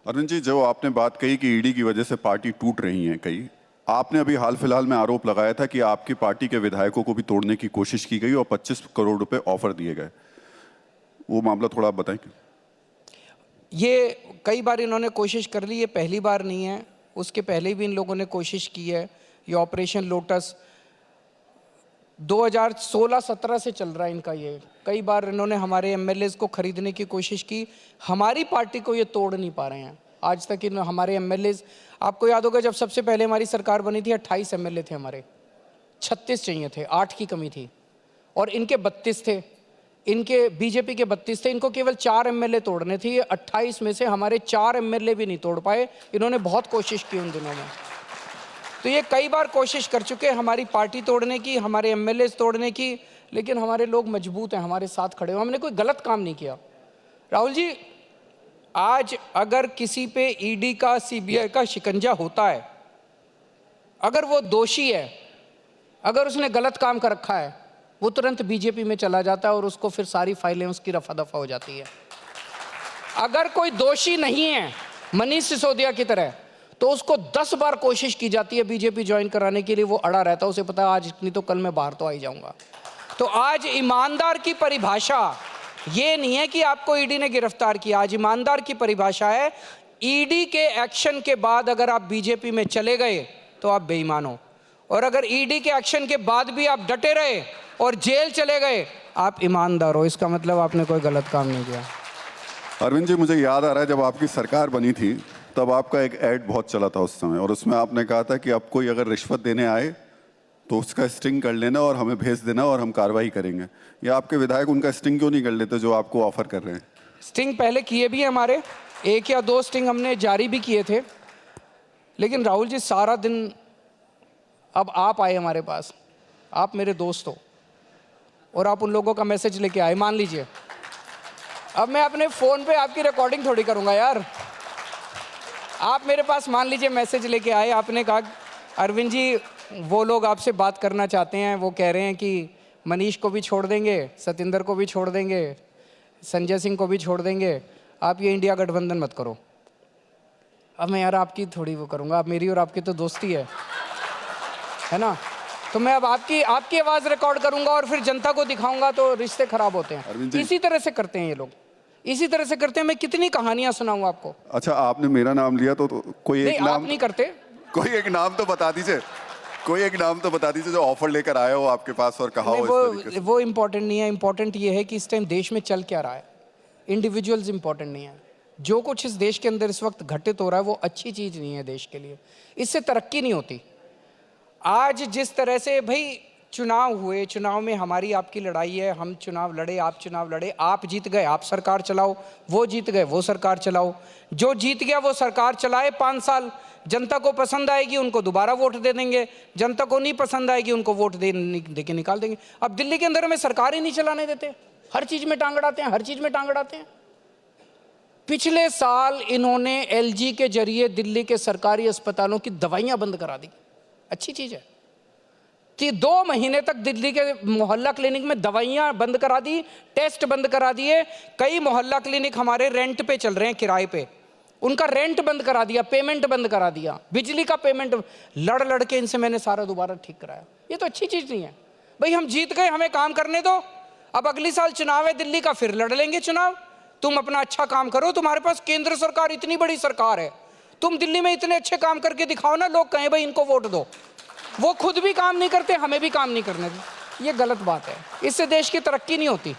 अरुण जी, जो आपने बात कही कि ईडी की वजह से पार्टी टूट रही है कई, आपने अभी हाल फिलहाल में आरोप लगाया था कि आपकी पार्टी के विधायकों को भी तोड़ने की कोशिश की गई और 25 करोड़ रुपए ऑफर दिए गए। वो मामला थोड़ा आप बताएं। ये कई बार इन्होंने कोशिश कर ली, ये पहली बार नहीं है। उसके पहले भी इन लोगों ने कोशिश की है। ये ऑपरेशन लोटस 2016-17 से चल रहा है इनका। ये कई बार इन्होंने हमारे एमएलएज को खरीदने की कोशिश की। हमारी पार्टी को ये तोड़ नहीं पा रहे हैं आज तक। इन हमारे एमएलएज, आपको याद होगा जब सबसे पहले हमारी सरकार बनी थी 28 एमएलए थे हमारे, 36 चाहिए थे, 8 की कमी थी। और इनके 32 थे, इनके बीजेपी के 32 थे। इनको केवल 4 एमएलए तोड़ने थे। 28 में से हमारे 4 एमएलए भी नहीं तोड़ पाए। इन्होंने बहुत कोशिश की उन दिनों में। तो ये कई बार कोशिश कर चुके हैं हमारी पार्टी तोड़ने की, हमारे एमएलए तोड़ने की, लेकिन हमारे लोग मजबूत हैं, हमारे साथ खड़े हो। हमने कोई गलत काम नहीं किया। राहुल जी, आज अगर किसी पे ईडी का, सीबीआई का शिकंजा होता है, अगर वो दोषी है, अगर उसने गलत काम कर रखा है, वो तुरंत बीजेपी में चला जाता है और उसको फिर सारी फाइलें उसकी रफा दफा हो जाती है। अगर कोई दोषी नहीं है मनीष सिसोदिया की तरह, तो उसको 10 बार कोशिश की जाती है बीजेपी ज्वाइन कराने के लिए। वो अड़ा रहता है, उसे पता है आज नहीं तो कल मैं बाहर तो आ ही जाऊंगा। तो आज ईमानदार की परिभाषा ये नहीं है कि आपको ईडी ने गिरफ्तार किया। आज ईमानदार की परिभाषा है, ईडी के एक्शन के बाद अगर आप बीजेपी में चले गए तो आप बेईमान हो, और अगर ईडी के एक्शन के बाद भी आप डटे रहे और जेल चले गए, आप ईमानदार हो। इसका मतलब आपने कोई गलत काम नहीं किया। अरविंद जी, मुझे याद आ रहा है जब आपकी सरकार बनी थी तब आपका एक ऐड बहुत चला था उस समय, और उसमें आपने कहा था कि अब कोई अगर रिश्वत देने आए तो उसका स्टिंग कर लेना और हमें भेज देना और हम कार्रवाई करेंगे। या आपके विधायक उनका स्टिंग क्यों नहीं कर लेते जो आपको ऑफर कर रहे हैं? स्टिंग पहले किए भी हैं हमारे, 1 या 2 स्टिंग हमने जारी भी किए थे। लेकिन राहुल जी, सारा दिन अब आप आए हमारे पास, आप मेरे दोस्त हो और आप उन लोगों का मैसेज लेके आए। मान लीजिए अब मैं अपने फ़ोन पे आपकी रिकॉर्डिंग थोड़ी करूँगा यार। आप मेरे पास मान लीजिए मैसेज लेके आए, आपने कहा अरविंद जी वो लोग आपसे बात करना चाहते हैं, वो कह रहे हैं कि मनीष को भी छोड़ देंगे, सतिंदर को भी छोड़ देंगे, संजय सिंह को भी छोड़ देंगे, आप ये इंडिया गठबंधन मत करो। अब मैं यार आपकी थोड़ी वो करूँगा, आप मेरी और आपकी तो दोस्ती है ना। तो मैं अब आपकी आवाज़ रिकॉर्ड करूँगा और फिर जनता को दिखाऊँगा, तो रिश्ते ख़राब होते हैं। इसी तरह से करते हैं ये लोग, इसी तरह से करते हैं। मैं कितनी कहानियां सुनाऊं आपको। अच्छा, आपने मेरा नाम लिया तो कोई एक नाम, आप नहीं करते। कोई एक नाम तो बता दीजिए, कोई एक नाम तो बता दीजिए जो ऑफर लेकर आया हो आपके पास और कहा हो। वो इम्पोर्टेंट नहीं है। इम्पोर्टेंट ये है कि इस टाइम देश में चल क्या रहा है। इंडिविजुअल्स इम्पोर्टेंट नहीं है। जो कुछ इस देश के अंदर इस वक्त घटित हो रहा है वो अच्छी चीज़ नहीं है देश के लिए। इससे तरक्की नहीं होती। आज जिस तरह से भाई चुनाव हुए, चुनाव में हमारी आपकी लड़ाई है, हम चुनाव लड़े, आप चुनाव लड़े, आप जीत गए आप सरकार चलाओ, वो जीत गए वो सरकार चलाओ। जो जीत गया वो सरकार चलाए 5 साल, जनता को पसंद आएगी उनको दोबारा वोट दे देंगे, जनता को नहीं पसंद आएगी उनको वोट दे के निकाल देंगे। अब दिल्ली के अंदर में सरकार ही नहीं चलाने देते, हर चीज़ में टांग अड़ाते हैं, हर चीज़ में टांग अड़ाते हैं। पिछले साल इन्होंने LG के जरिए दिल्ली के सरकारी अस्पतालों की दवाइयाँ बंद करा दी। अच्छी चीज़ है कि 2 महीने तक दिल्ली के मोहल्ला क्लिनिक में दवाइयाँ बंद करा दी, टेस्ट बंद करा दिए। कई मोहल्ला क्लिनिक हमारे रेंट पे चल रहे हैं, किराए पे, उनका रेंट बंद करा दिया, पेमेंट बंद करा दिया, बिजली का पेमेंट लड़ के इनसे मैंने सारा दोबारा ठीक कराया। ये तो अच्छी चीज़ नहीं है भाई। हम जीत गए, हमें काम करने दो। अब अगली साल चुनाव है दिल्ली का, फिर लड़ लेंगे चुनाव। तुम अपना अच्छा काम करो, तुम्हारे पास केंद्र सरकार इतनी बड़ी सरकार है, तुम दिल्ली में इतने अच्छे काम करके दिखाओ ना, लोग कहें भाई इनको वोट दो। वो खुद भी काम नहीं करते, हमें भी काम नहीं करने देते। ये गलत बात है, इससे देश की तरक्की नहीं होती।